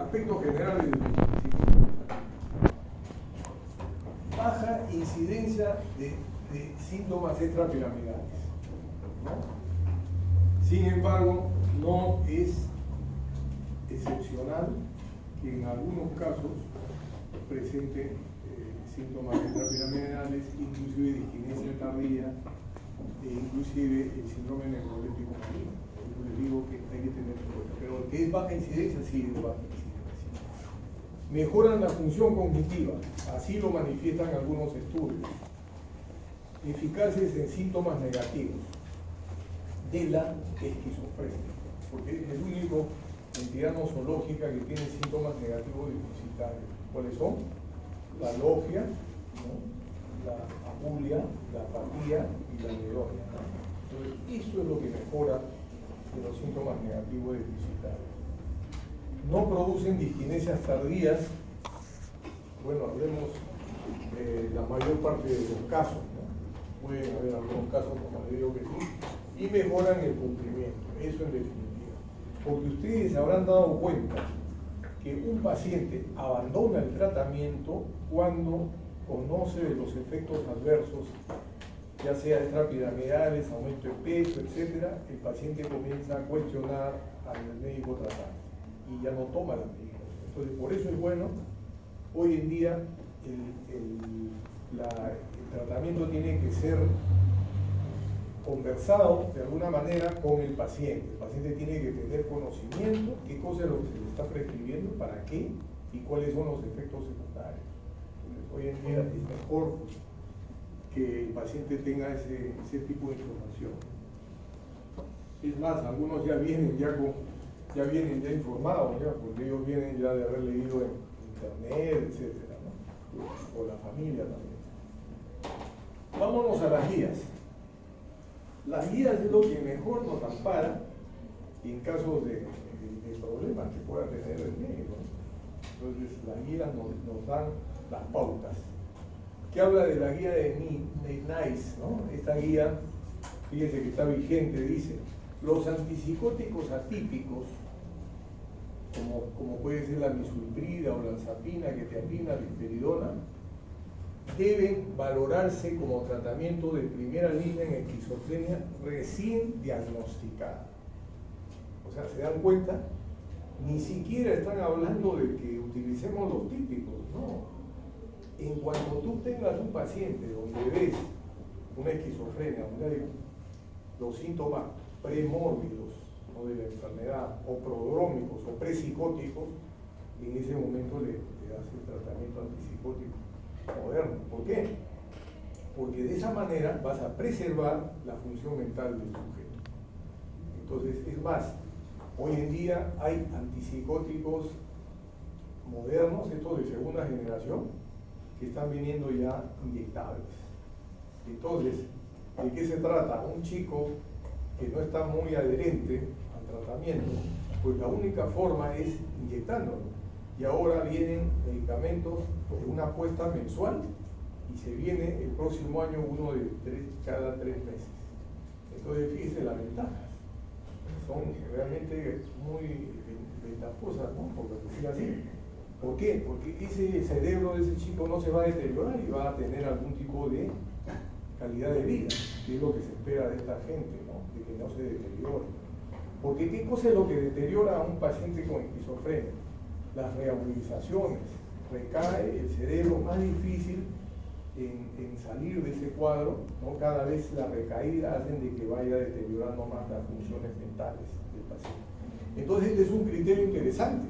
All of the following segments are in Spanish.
aspectos generales del baja incidencia de síntomas extrapiramidales, ¿no? Sin embargo, no es excepcional que en algunos casos presenten síntomas extrapiramidales, inclusive disquinesia tardía, e inclusive el síndrome neuroléptico marino. Yo les digo que hay que tener en cuenta, pero que es baja incidencia, sí es baja incidencia. Mejoran la función cognitiva, así lo manifiestan algunos estudios. Eficaces en síntomas negativos de la esquizofrenia, porque es el único entidad nosológica que tiene síntomas negativos deficitarios. ¿Cuáles son? La logia, ¿no? La apulia, la apatía y la anedonia, ¿no? Entonces, eso es lo que mejora de los síntomas negativos deficitarios. No producen disquinesias tardías. Bueno, hablemos la mayor parte de los casos, ¿no? Pueden haber algunos casos, como les digo, que sí, y mejoran el cumplimiento, eso en definitiva. Porque ustedes se habrán dado cuenta que un paciente abandona el tratamiento cuando conoce de los efectos adversos, ya sea extrapiramidales, aumento de peso, etc. El paciente comienza a cuestionar al médico tratante y ya no toma la medicación. Entonces, por eso es bueno, hoy en día el tratamiento tiene que ser conversado de alguna manera con el paciente. El paciente tiene que tener conocimiento, qué cosa es lo que se le está prescribiendo, para qué y cuáles son los efectos secundarios. Entonces, hoy en día es mejor que el paciente tenga ese tipo de información. Es más, algunos ya vienen ya informados, porque ellos vienen ya de haber leído en internet, etcétera, ¿no? O la familia también. Vámonos a las guías. Las guías es lo que mejor nos ampara en casos de problemas que pueda tener el médico. Entonces, las guías nos dan las pautas. Que habla de la guía de NICE, ¿no? Esta guía, fíjense que está vigente, dice: los antipsicóticos atípicos, como puede ser la misulprida o la olanzapina, quetiapina, risperidona, deben valorarse como tratamiento de primera línea en esquizofrenia recién diagnosticada. O sea, se dan cuenta, ni siquiera están hablando de que utilicemos los típicos, no. En cuanto tú tengas un paciente donde ves una esquizofrenia, donde hay los síntomas premórbidos, ¿no?, de la enfermedad, o prodrómicos o prepsicóticos, en ese momento le das el tratamiento antipsicótico moderno. ¿Por qué? Porque de esa manera vas a preservar la función mental del sujeto. Entonces, es más, hoy en día hay antipsicóticos modernos, estos de segunda generación, que están viniendo ya inyectables. Entonces, ¿de qué se trata? Un chico que no está muy adherente al tratamiento, pues la única forma es inyectándolo. Y ahora vienen medicamentos de una apuesta mensual y se viene el próximo año uno de cada 3 meses. Entonces, fíjense las ventajas. Son realmente muy ventajosas, ¿no? Porque sigue así. ¿Por qué? Porque ese cerebro de ese chico no se va a deteriorar y va a tener algún tipo de calidad de vida, que es lo que se espera de esta gente, ¿no? De que no se deteriore. Porque ¿qué cosa es lo que deteriora a un paciente con esquizofrenia? Las reagudizaciones. Recae el cerebro, más difícil en salir de ese cuadro, ¿no? Cada vez la recaída hacen de que vaya deteriorando más las funciones mentales del paciente. Entonces, este es un criterio interesante,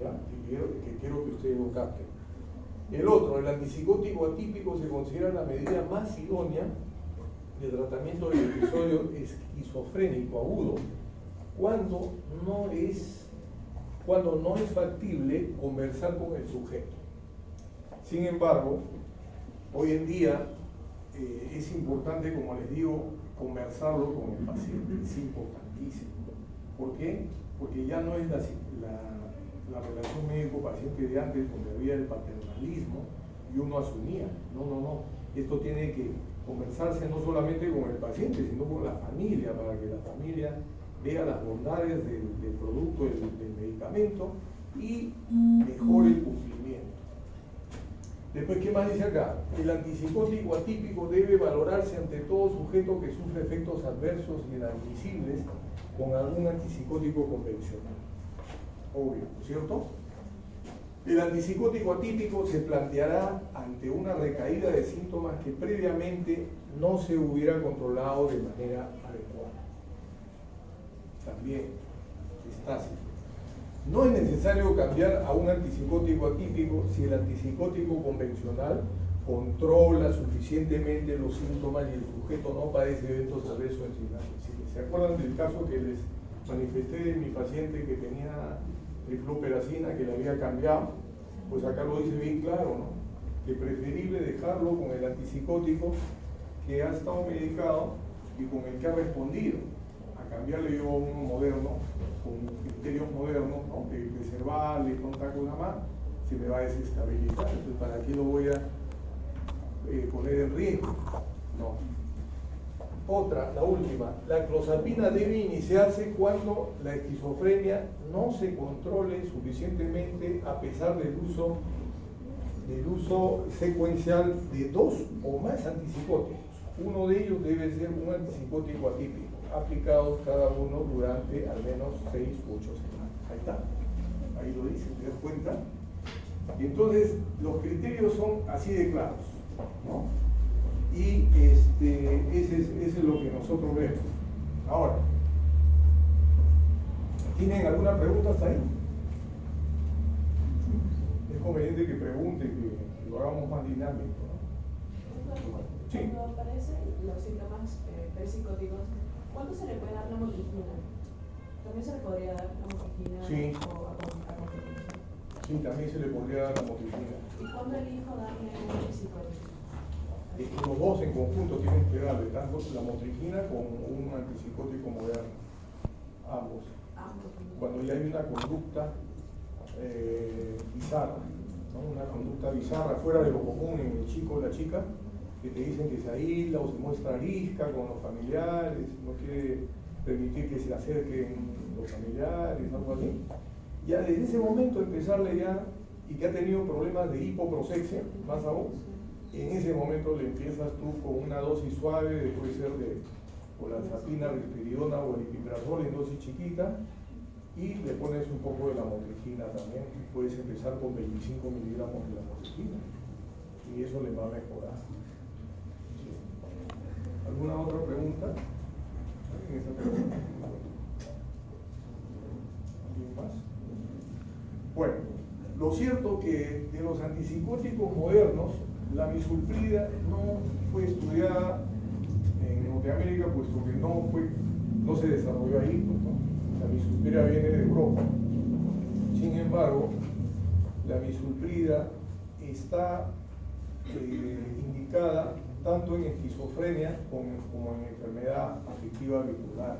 ¿ya? Que quiero que ustedes lo capten. El otro, el antipsicótico atípico, se considera la medida más idónea de tratamiento del episodio esquizofrénico agudo cuando no es factible conversar con el sujeto. Sin embargo, hoy en día es importante, como les digo, conversarlo con el paciente. Es importantísimo. ¿Por qué? Porque ya no es la relación médico-paciente de antes, donde había el paternalismo y uno asumía. No. Esto tiene que conversarse no solamente con el paciente, sino con la familia, para que la familia vea las bondades del producto, del medicamento, y mejore el cumplimiento. Después, ¿qué más dice acá? El antipsicótico atípico debe valorarse ante todo sujeto que sufre efectos adversos y inadmisibles con algún antipsicótico convencional. Obvio, ¿cierto? El antipsicótico atípico se planteará ante una recaída de síntomas que previamente no se hubiera controlado de manera adecuada. También está así. No es necesario cambiar a un antipsicótico atípico si el antipsicótico convencional controla suficientemente los síntomas y el sujeto no padece eventos adversos inadmisibles. ¿Se acuerdan del caso que les manifesté de mi paciente que tenía trifluoperacina, que le había cambiado? Pues acá lo dice bien claro, ¿no? Que preferible dejarlo con el antipsicótico que ha estado medicado y con el que ha respondido, a cambiarle yo a uno moderno, con criterios modernos, ¿no? De preservarle, contacto con la mano, se me va a desestabilizar. Entonces, ¿para qué lo voy a poner en riesgo? No. Otra, la última, la clozapina debe iniciarse cuando la esquizofrenia no se controle suficientemente a pesar del uso secuencial de 2 o más antipsicóticos. Uno de ellos debe ser un antipsicótico atípico, aplicados cada uno durante al menos 6 u 8 semanas. Ahí está, ahí lo dice, ¿te das cuenta? Y entonces los criterios son así de claros, ¿no? Y ese es lo que nosotros vemos. Ahora, ¿tienen alguna pregunta hasta ahí? Es conveniente que pregunten, que lo hagamos más dinámico, ¿no? Sí. Cuando aparecen los síntomas psicóticos, ¿cuándo se le puede dar la motricina? ¿También se le podría dar la motricina? Sí. O amotricina? Sí, también se le podría dar la motricina. ¿Y cuándo elijo darle un psicótico? Los dos en conjunto tienen que darle, tanto la motricina como un antipsicótico moderno, ambos. Cuando ya hay una conducta bizarra, ¿no? Una conducta bizarra fuera de lo común en el chico o la chica, que te dicen que se aísla o se muestra arisca con los familiares, no quiere permitir que se acerquen los familiares, algo así. Ya desde ese momento empezarle ya, y que ha tenido problemas de hipoprosexia, más aún, en ese momento le empiezas tú con una dosis suave, puede ser de olanzapina, risperidona o aripiprazol en dosis chiquita, y le pones un poco de la motricina también. Puedes empezar con 25 miligramos de la motricina y eso le va a mejorar. ¿Sí? ¿Alguna otra pregunta? ¿Alguien esa pregunta? ¿Alguien más? Bueno, lo cierto que de los antipsicóticos modernos, la misulprida no fue estudiada en Norteamérica, puesto que no se desarrolló ahí, ¿no? La misulprida viene de Europa. Sin embargo, la misulprida está indicada tanto en esquizofrenia como en enfermedad afectiva bipolar.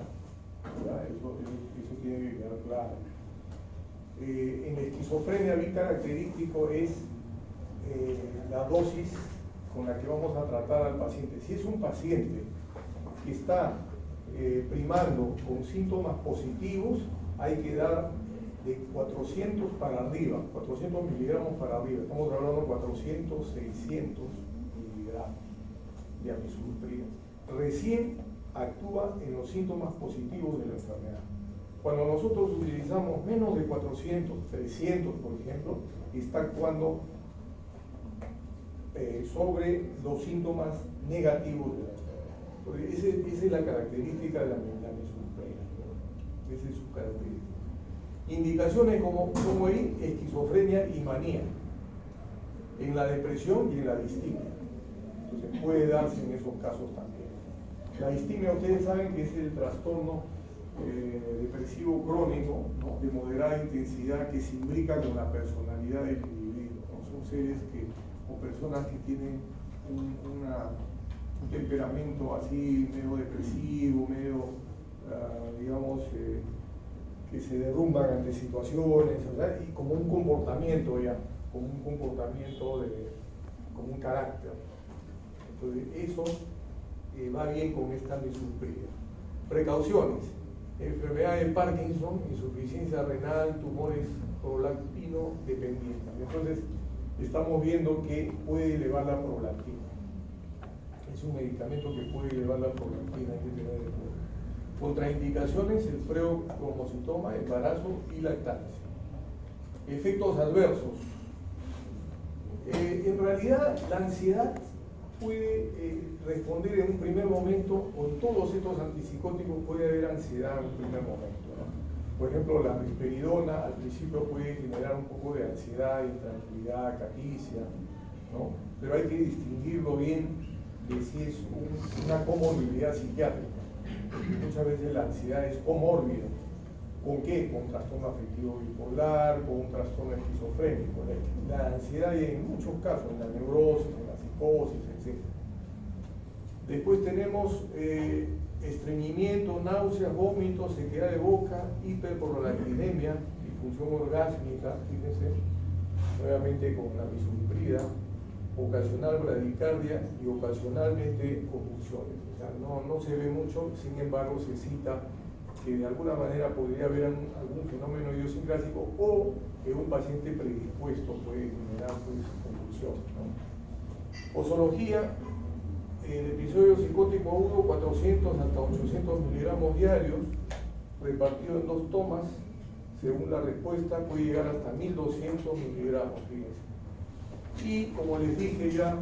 Eso tiene que quedar claro. En la esquizofrenia bien característico es la dosis con la que vamos a tratar al paciente. Si es un paciente que está primando con síntomas positivos, hay que dar de 400 para arriba, 400 miligramos para arriba. Estamos hablando de 400, 600 miligramos de amisulprida. Recién actúa en los síntomas positivos de la enfermedad. Cuando nosotros utilizamos menos de 400, 300 por ejemplo, está actuando sobre los síntomas negativos de la enfermedad. Esa es la característica de la misulprida. Esa es su característica. Indicaciones como ahí, esquizofrenia y manía, en la depresión y en la distimia. Entonces puede darse en esos casos también. La distimia, ustedes saben que es el trastorno depresivo crónico, ¿no? De moderada intensidad que se imbrica con la personalidad del individuo, ¿no? Son seres o personas que tienen un temperamento así medio depresivo, medio, digamos, que se derrumban ante situaciones, ¿verdad? Y como un comportamiento ya, como un carácter. Entonces eso va bien con esta misulprida. Precauciones. enfermedad de Parkinson, insuficiencia renal, tumores prolactino dependientes. Entonces, estamos viendo que puede elevar la prolactina. Es un medicamento que puede elevar la prolactina, hay que tener en cuenta. Contraindicaciones: el freocromocitoma, embarazo y lactancia. Efectos adversos. En realidad, la ansiedad puede responder en un primer momento, con todos estos antipsicóticos puede haber ansiedad en un primer momento, ¿no? Por ejemplo, la risperidona al principio puede generar un poco de ansiedad, intranquilidad, acaticia, ¿no? Pero hay que distinguirlo bien de si es una comorbilidad psiquiátrica. Porque muchas veces la ansiedad es comórbida. ¿Con qué? Con trastorno afectivo bipolar, con un trastorno esquizofrénico. La ansiedad hay en muchos casos, en la neurosis, en la psicosis, etc. Después tenemos estreñimiento, náuseas, vómitos, sequedad de boca, hiperprolactinemia, disfunción orgásmica, fíjense, nuevamente con la misoprida, ocasional bradicardia y ocasionalmente convulsiones. O sea, no se ve mucho, sin embargo se cita que de alguna manera podría haber algún fenómeno idiosincrásico o que un paciente predispuesto puede generar pues, convulsiones, ¿no? Posología: el episodio psicótico agudo, 400 hasta 800 miligramos diarios, repartido en 2 tomas, según la respuesta puede llegar hasta 1200 miligramos, fíjense. Y como les dije ya,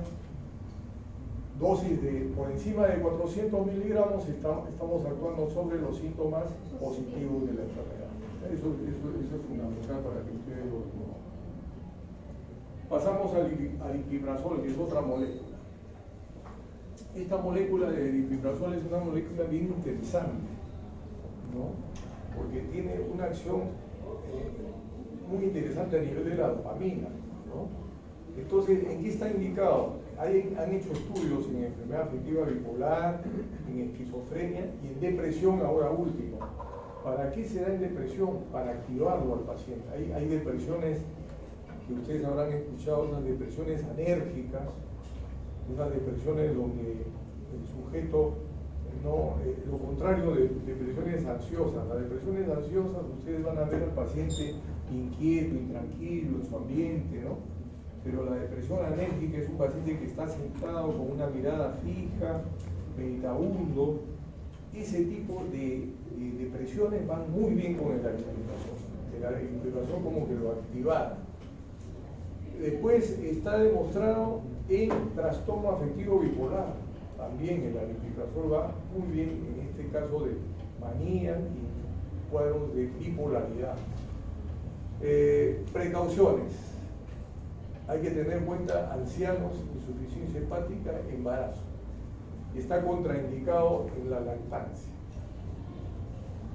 dosis por encima de 400 miligramos estamos actuando sobre los síntomas positivos de la enfermedad. Eso es fundamental para que ustedes lo conozcan. Pasamos al aripiprazol, que es otra molécula. Esta molécula de aripiprazol es una molécula bien interesante, ¿no? Porque tiene una acción muy interesante a nivel de la dopamina, ¿no? Entonces, ¿en qué está indicado? Han hecho estudios en enfermedad afectiva bipolar, en esquizofrenia y en depresión ahora último. ¿Para qué se da en depresión? Para activarlo al paciente. Hay depresiones que ustedes habrán escuchado, esas depresiones anérgicas, esas depresiones donde el sujeto, lo contrario de depresiones ansiosas. Las depresiones ansiosas, ustedes van a ver al paciente inquieto, intranquilo en su ambiente, ¿no? Pero la depresión anérgica es un paciente que está sentado con una mirada fija, meditabundo. Ese tipo de depresiones van muy bien con el aripiprazol. El aripiprazol como que lo activara. Después está demostrado en trastorno afectivo bipolar. También el aripiprazol va muy bien en este caso de manía y cuadros de bipolaridad. Precauciones. Hay que tener en cuenta ancianos, insuficiencia hepática, embarazo. Está contraindicado en la lactancia.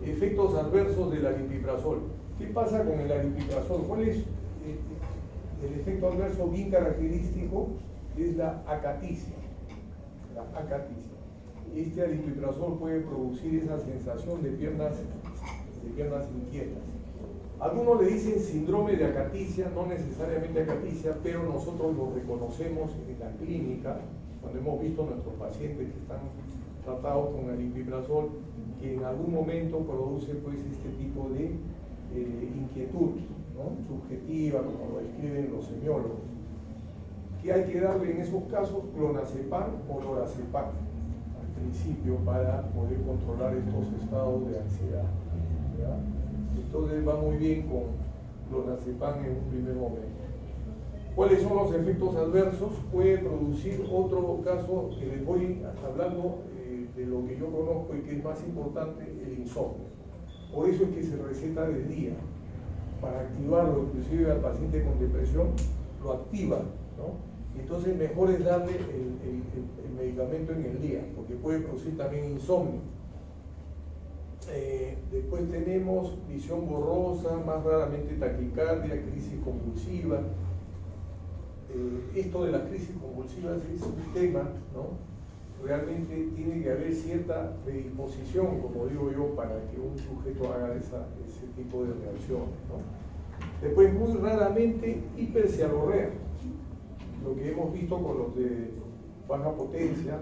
Efectos adversos del aripiprazol. ¿Qué pasa con el aripiprazol? ¿Cuál es el efecto adverso bien característico? Es la acaticia. La acaticia. Este aripiprazol puede producir esa sensación de piernas inquietas. Algunos le dicen síndrome de acaticia, no necesariamente acaticia, pero nosotros lo reconocemos en la clínica, cuando hemos visto nuestros pacientes que están tratados con aripiprazol, que en algún momento produce pues este tipo de inquietud, ¿no? Subjetiva, como lo describen los semiólogos. ¿Qué hay que darle en esos casos? Clonazepam o lorazepam al principio para poder controlar estos estados de ansiedad, ¿verdad? Entonces va muy bien con clonazepam en un primer momento. ¿Cuáles son los efectos adversos? Puede producir otro caso que les voy hablando de lo que yo conozco y que es más importante, el insomnio. Por eso es que se receta de día, para activarlo, inclusive al paciente con depresión, lo activa, ¿no? Entonces mejor es darle el medicamento en el día, porque puede producir también insomnio. Después tenemos visión borrosa, más raramente taquicardia, crisis convulsiva. Esto de las crisis convulsivas es un tema, ¿no? Realmente tiene que haber cierta predisposición, como digo yo, para que un sujeto haga ese tipo de reacciones, ¿no? Después, muy raramente, hipercialorrea, lo que hemos visto con los de baja potencia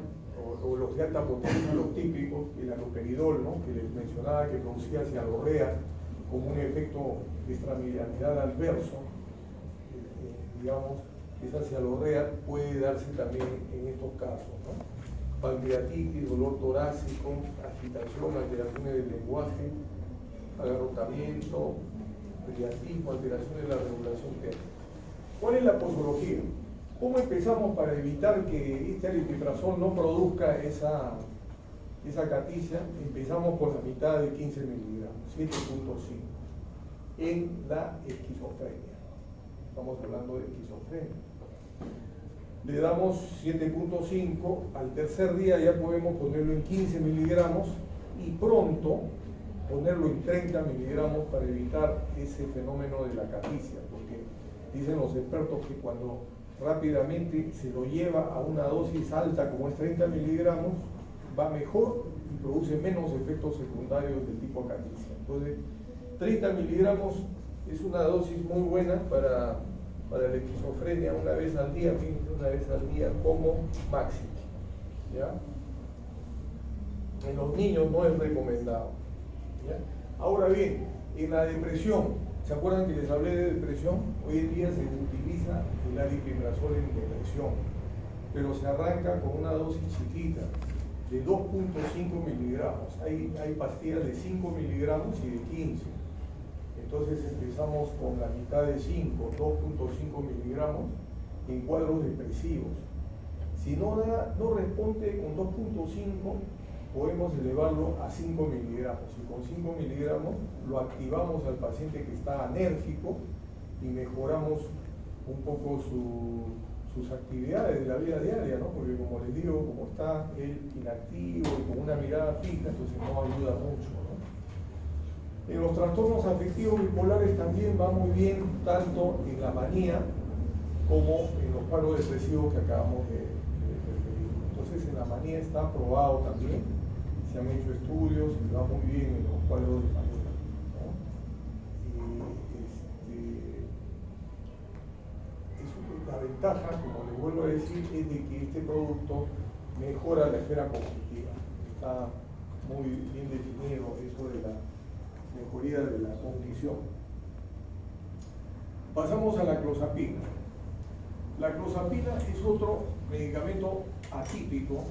o los de alta potencia, los típicos, el haloperidol, ¿no? Que les mencionaba que producía cialorrea como un efecto extramiliaridad adverso, digamos, esa cialorrea puede darse también en estos casos, ¿no? Pancreatitis, dolor torácico, agitación, alteraciones del lenguaje, agarrotamiento, priapismo, alteraciones de la regulación térmica. ¿Cuál es la posología? ¿Cómo empezamos para evitar que este aripiprazol no produzca esa caticia? Empezamos por la mitad de 15 miligramos, 7.5, en la esquizofrenia. Estamos hablando de esquizofrenia. Le damos 7.5, al tercer día ya podemos ponerlo en 15 miligramos y pronto ponerlo en 30 miligramos para evitar ese fenómeno de la caticia, porque dicen los expertos que cuando rápidamente se lo lleva a una dosis alta como es 30 miligramos, va mejor y produce menos efectos secundarios del tipo caticia. Entonces, 30 miligramos es una dosis muy buena para la esquizofrenia, una vez al día, como máximo, ¿ya? En los niños no es recomendado, ¿ya? Ahora bien, en la depresión, ¿se acuerdan que les hablé de depresión? Hoy en día se utiliza el aripiprazol en depresión, pero se arranca con una dosis chiquita de 2.5 miligramos. Hay pastillas de 5 miligramos y de 15. Entonces empezamos con la mitad de 5, 2.5 miligramos en cuadros depresivos. Si no responde con 2.5, podemos elevarlo a 5 miligramos. Y con 5 miligramos lo activamos al paciente que está anérgico y mejoramos un poco sus actividades de la vida diaria, ¿no? Porque como les digo, como está él inactivo y con una mirada fija, entonces no ayuda mucho, ¿no? En los trastornos afectivos bipolares también va muy bien, tanto en la manía como en los cuadros depresivos que acabamos de referir. Entonces en la manía está aprobado también, se han hecho estudios y va muy bien en los cuadros de manía, ¿no? La ventaja, como les vuelvo a decir, es de que este producto mejora la esfera cognitiva. Está muy bien definido eso de la mejoría de la cognición. Pasamos a la clozapina. La clozapina es otro medicamento atípico.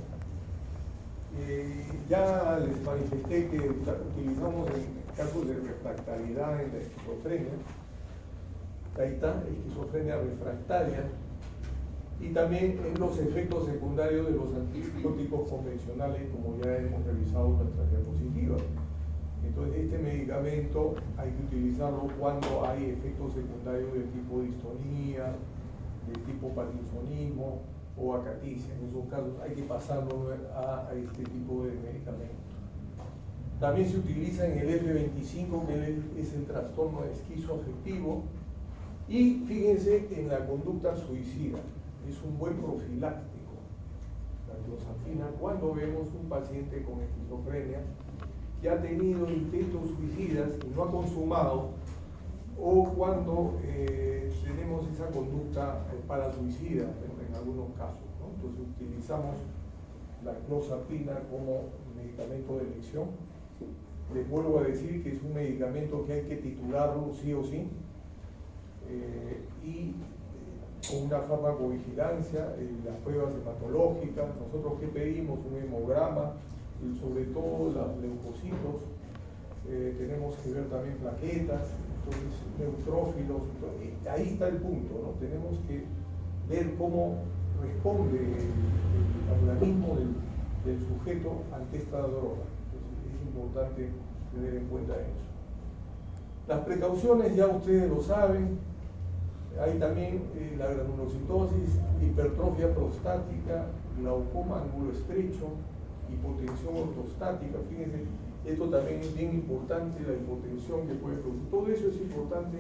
Ya les manifesté que utilizamos en casos de refractariedad en la esquizofrenia. Ahí está, esquizofrenia refractaria, y también en los efectos secundarios de los antipsicóticos convencionales, como ya hemos revisado en nuestras diapositivas. Entonces, este medicamento hay que utilizarlo cuando hay efectos secundarios de tipo distonía, de tipo parkinsonismo o acaticia. En esos casos hay que pasarlo a este tipo de medicamento. También se utiliza en el F25, que es el trastorno esquizoafectivo. Y fíjense en la conducta suicida, es un buen profiláctico, la clozapina, cuando vemos un paciente con esquizofrenia que ha tenido intentos suicidas y no ha consumado, o cuando tenemos esa conducta parasuicida en algunos casos, ¿no? Entonces utilizamos la clozapina como medicamento de elección. Les vuelvo a decir que es un medicamento que hay que titularlo sí o sí. Y con una farmacovigilancia, las pruebas hematológicas, nosotros que pedimos un hemograma, y sobre todo los leucocitos, tenemos que ver también plaquetas, entonces neutrófilos, entonces, ahí está el punto, ¿no? Tenemos que ver cómo responde el organismo del sujeto ante esta droga. Entonces, es importante tener en cuenta eso. Las precauciones ya ustedes lo saben. Hay también la granulocitosis, hipertrofia prostática, glaucoma ángulo estrecho, hipotensión ortostática. Fíjense, esto también es bien importante, la hipotensión que puede producir. Todo eso es importante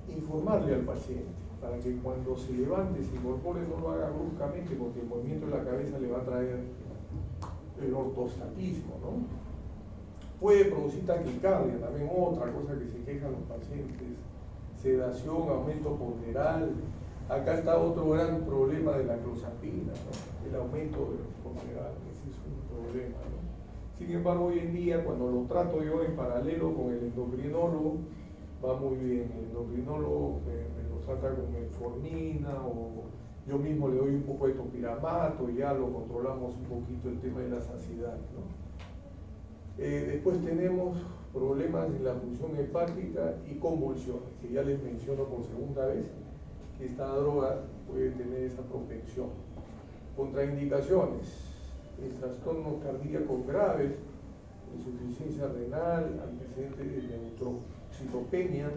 informarle al paciente, para que cuando se levante, se incorpore, no lo haga bruscamente, porque el movimiento de la cabeza le va a traer el ortostatismo, ¿no? Puede producir taquicardia, también otra cosa que se quejan los pacientes, sedación, aumento ponderal, Acá está otro gran problema de la clozapina, ¿no? El aumento de la enfermedad, ese es un problema, ¿no? Sin embargo, hoy en día, cuando lo trato yo en paralelo con el endocrinólogo, va muy bien. El endocrinólogo me lo trata con metformina, o yo mismo le doy un poco de topiramato y ya lo controlamos un poquito el tema de la saciedad, ¿no? Después tenemos problemas en la función hepática y convulsiones, que ya les menciono por segunda vez, que esta droga puede tener esa propensión. Contraindicaciones: trastornos cardíacos graves, insuficiencia renal, antecedentes de neutropenia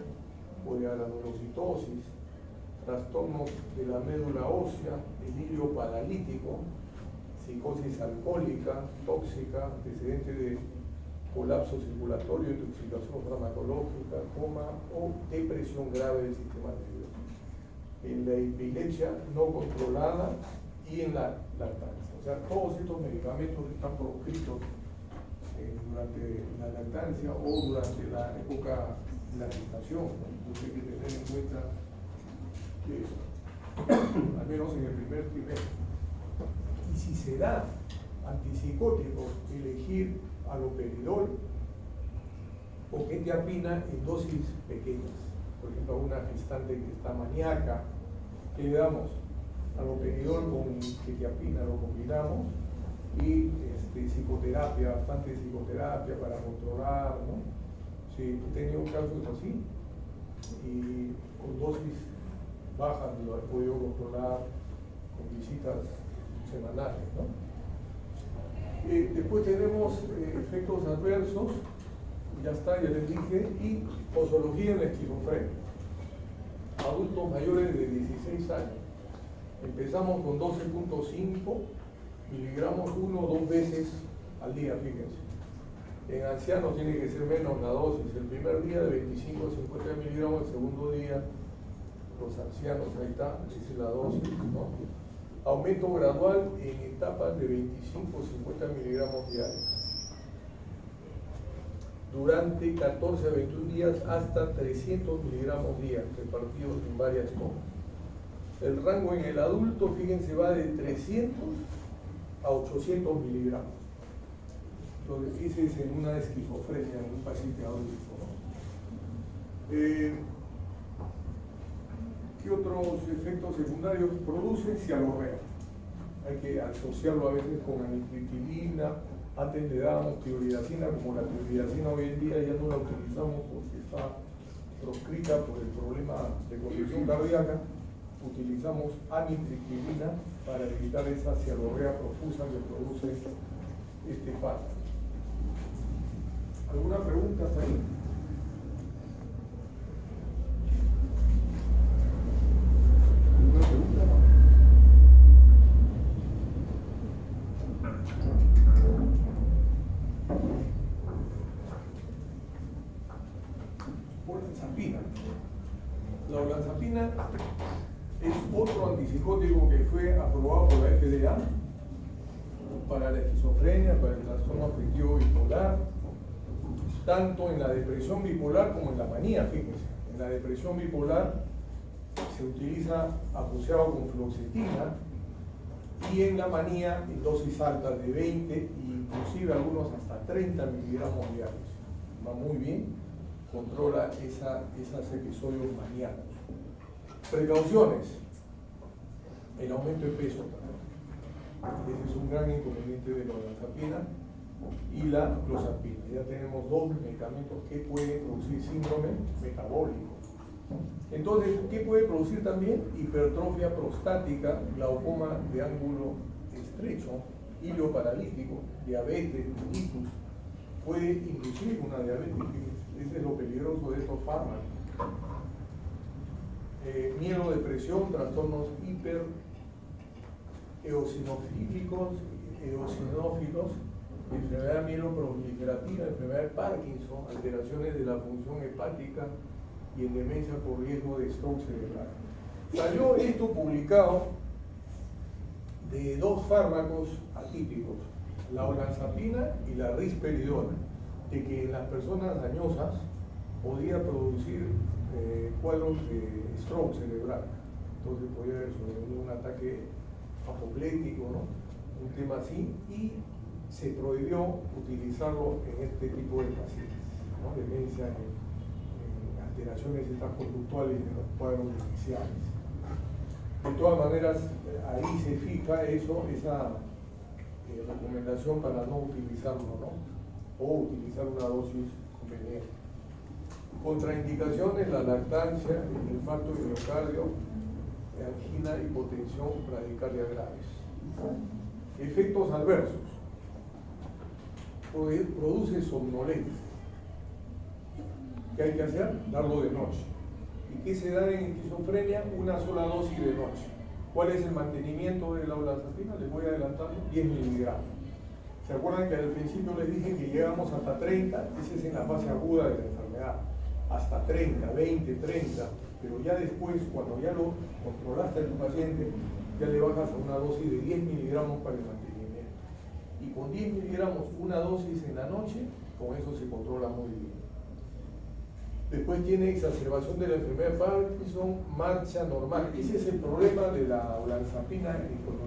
o de granulocitosis, trastornos de la médula ósea, delirio paralítico, psicosis alcohólica, tóxica, antecedentes de colapso circulatorio, intoxicación farmacológica, coma o depresión grave del sistema nervioso. En la epilepsia no controlada y en la lactancia. O sea, todos estos medicamentos están proscritos durante la lactancia o durante la época de la gestación, ¿no? Entonces hay que tener en cuenta eso, al menos en el primer trimestre. Y si se da antipsicóticos, elegir haloperidol o quetiapina en dosis pequeñas. Por ejemplo, a una gestante que está maníaca, que le damos haloperidol con quetiapina, lo combinamos, y psicoterapia, bastante psicoterapia para controlar, ¿no? Sí, he tenido casos así y con dosis bajas lo he podido controlar con visitas semanales, ¿no? Después tenemos efectos adversos, ya está, ya les dije, y posología en la esquizofrenia. Adultos mayores de 16 años. Empezamos con 12.5 miligramos 1 o 2 veces al día, fíjense. En ancianos tiene que ser menos la dosis. El primer día de 25 a 50 miligramos, el segundo día, los ancianos, ahí está, esa es la dosis, ¿no? Aumento gradual en etapas de 25 a 50 miligramos diarios. Durante 14 a 21 días hasta 300 miligramos día, repartidos en varias tomas. El rango en el adulto, fíjense, va de 300 a 800 miligramos. Entonces, ese es en una esquizofrenia, en un paciente adulto, ¿no? ¿Qué otros efectos secundarios produce? Cialorrea. Hay que asociarlo a veces con amitriptilina. Antes le dábamos tiroidacina, como la tiroidacina hoy en día ya no la utilizamos porque está proscrita por el problema de condición cardíaca. Utilizamos amitriptilina para evitar esa cialorrea profusa que produce este fármaco. ¿Alguna pregunta hasta ahí? ¿Alguna pregunta? Olanzapina. La olanzapina es otro antipsicótico que fue aprobado por la FDA para la esquizofrenia, para el trastorno afectivo bipolar, tanto en la depresión bipolar como en la manía, fíjense. En la depresión bipolar se utiliza asociado con fluoxetina, y en la manía en dosis altas de 20 e inclusive algunos hasta 30 miligramos diarios. Va muy bien, controla esos episodios maníacos. Precauciones: el aumento de peso también. Ese es un gran inconveniente de la olanzapina y la clozapina. Ya tenemos dos medicamentos que pueden producir síndrome metabólico. Entonces, ¿qué puede producir también? Hipertrofia prostática, glaucoma de ángulo estrecho, hilo paralítico, diabetes, ictus. Puede inducir una diabetes. Ese es lo peligroso de estos fármacos. Miedo, depresión, trastornos hipereosinofílicos, eosinófilos, enfermedad mieloproliferativa, enfermedad de Parkinson, alteraciones de la función hepática y en demencia por riesgo de stroke cerebral. Salió esto publicado de dos fármacos atípicos, la olanzapina y la risperidona, de que en las personas dañosas podía producir cuadros de stroke cerebral. entonces podría haber sobrevenido un ataque apoplético, ¿no? Un tema así, y se prohibió utilizarlo en este tipo de pacientes, ¿no? Demencia en alteraciones estas conductuales en los cuadros iniciales. De todas maneras, ahí se fija esa recomendación para no utilizarlo, ¿no? O utilizar una dosis conveniente. Contraindicaciones: la lactancia, el infarto de miocardio, angina, hipotensión, bradicardia graves. Efectos adversos: produce somnolencia. ¿Qué hay que hacer? Darlo de noche. ¿Y qué se da en esquizofrenia? Una sola dosis de noche. ¿Cuál es el mantenimiento de la olanzapina? Les voy adelantando: 10 miligramos. ¿Se acuerdan que al principio les dije que llegamos hasta 30? Esa es en la fase aguda de la enfermedad. Hasta 30, 20, 30. Pero ya después, cuando ya lo controlaste a tu paciente, ya le bajas a una dosis de 10 miligramos para el mantenimiento. Y con 10 miligramos, una dosis en la noche, con eso se controla muy bien. Después tiene exacerbación de la enfermedad de Parkinson, marcha normal. Ese es el problema de la olanzapina cuando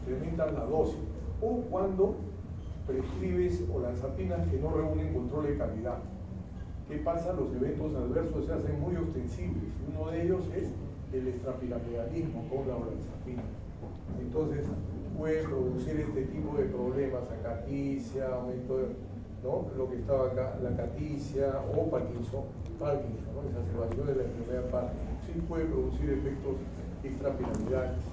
incrementan la dosis o cuando prescribes olanzapinas que no reúnen control de calidad. ¿Qué pasa? Los eventos adversos se hacen muy ostensibles. Uno de ellos es el extrapiramidalismo con la olanzapina. Entonces puede producir este tipo de problemas: acaticia, aumento de, ¿no? Lo que estaba acá, la acaticia o Parkinson, ¿no? Exacerbación de la enfermedad de Parkinson. Sí puede producir efectos extrapiramidales.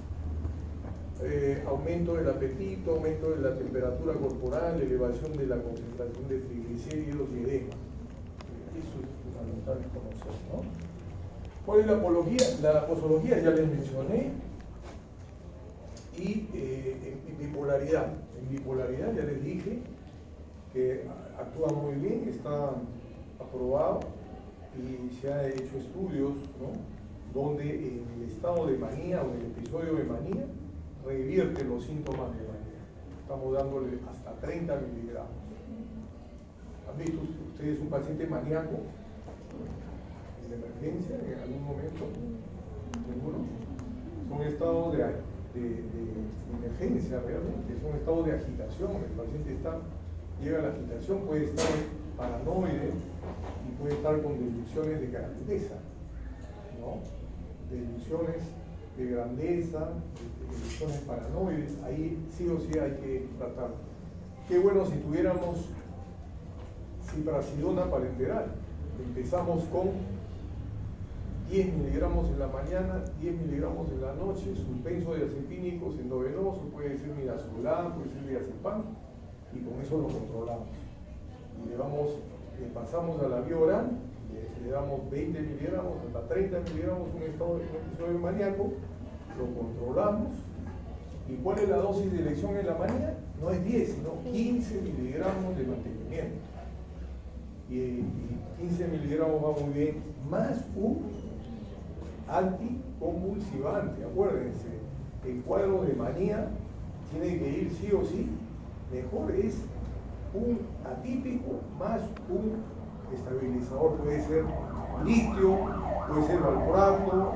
Aumento del apetito, aumento de la temperatura corporal, elevación de la concentración de triglicéridos y edema. Eso es fundamental conocer, ¿no? ¿Cuál es la apología? La posología ya les mencioné. Y en bipolaridad. En bipolaridad ya les dije que actúa muy bien, está aprobado y se han hecho estudios, ¿no? Donde en el estado de manía o en el episodio de manía revierte los síntomas de manía. Estamos dándole hasta 30 miligramos. ¿Han visto ustedes un paciente maníaco en emergencia en algún momento? ¿Seguro? Son estados de emergencia realmente, son estados de agitación. El paciente llega a la agitación, puede estar paranoide y puede estar con delusiones de grandeza, ¿no? Delusiones de grandeza, delusiones paranoides. Ahí sí o sí hay que tratarlo. Qué bueno si tuviéramos ciprasidona parenteral. Empezamos con 10 miligramos en la mañana, 10 miligramos en la noche, suspenso de diazepínicos endovenoso, puede ser midazolam, puede ser diazepam, y con eso lo controlamos. Y le pasamos a la vía oral, le damos 20 miligramos hasta 30 miligramos un episodio maníaco, lo controlamos. ¿Y cuál es la dosis de elección en la manía? No es 10, sino 15 miligramos de mantenimiento. Y 15 miligramos va muy bien, más un anticonvulsivante. Acuérdense, el cuadro de manía tiene que ir sí o sí, mejor es un atípico más un estabilizador, puede ser litio, puede ser valproato,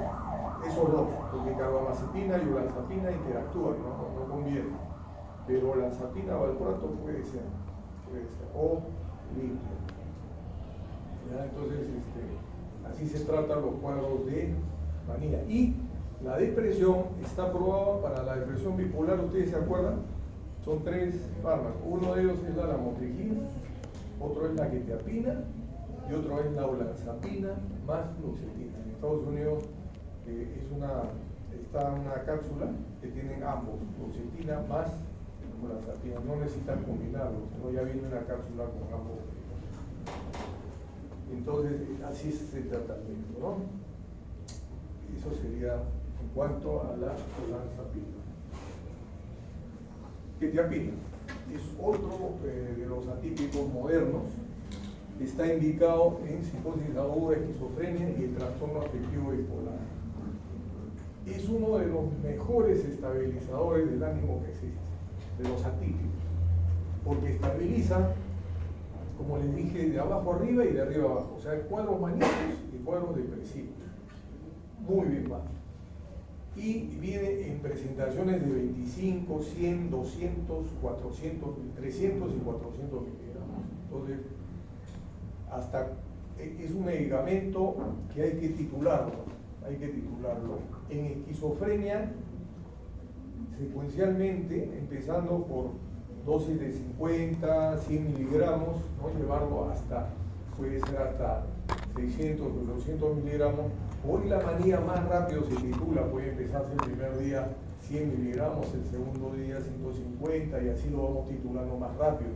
esos dos, porque carbamazepina y olanzapina interactúan, no conviene, pero olanzapina, valproato puede ser, o litio. ¿Ya? Entonces, así se tratan los cuadros de manía. Y la depresión está aprobada para la depresión bipolar. ¿Ustedes se acuerdan? Son 3 fármacos. Uno de ellos es la lamotrigina, otro es la quetiapina y otro es la olanzapina más fluoxetina. En Estados Unidos está una cápsula que tienen ambos, fluoxetina más olanzapina. No necesitan combinarlos, sino ya viene una cápsula con ambos. Entonces, así es el tratamiento, ¿no? Eso sería en cuanto a la olanzapina. Quetiapina es otro de los atípicos modernos. Está indicado en psicosis aguda, esquizofrenia y el trastorno afectivo bipolar. Es uno de los mejores estabilizadores del ánimo que existe, de los atípicos, porque estabiliza, como les dije, de abajo arriba y de arriba abajo, o sea, cuadros maníacos y cuadros depresivos. Muy bien, va. y viene en presentaciones de 25, 100, 200, 400, 300 y 400 miligramos. Entonces, es un medicamento que hay que titularlo. En esquizofrenia, secuencialmente, empezando por dosis de 50, 100 miligramos, ¿no? Llevarlo puede ser hasta 600 o 200 miligramos. Hoy la manía más rápido se titula, puede empezarse el primer día 100 miligramos, el segundo día 150 y así lo vamos titulando más rápido,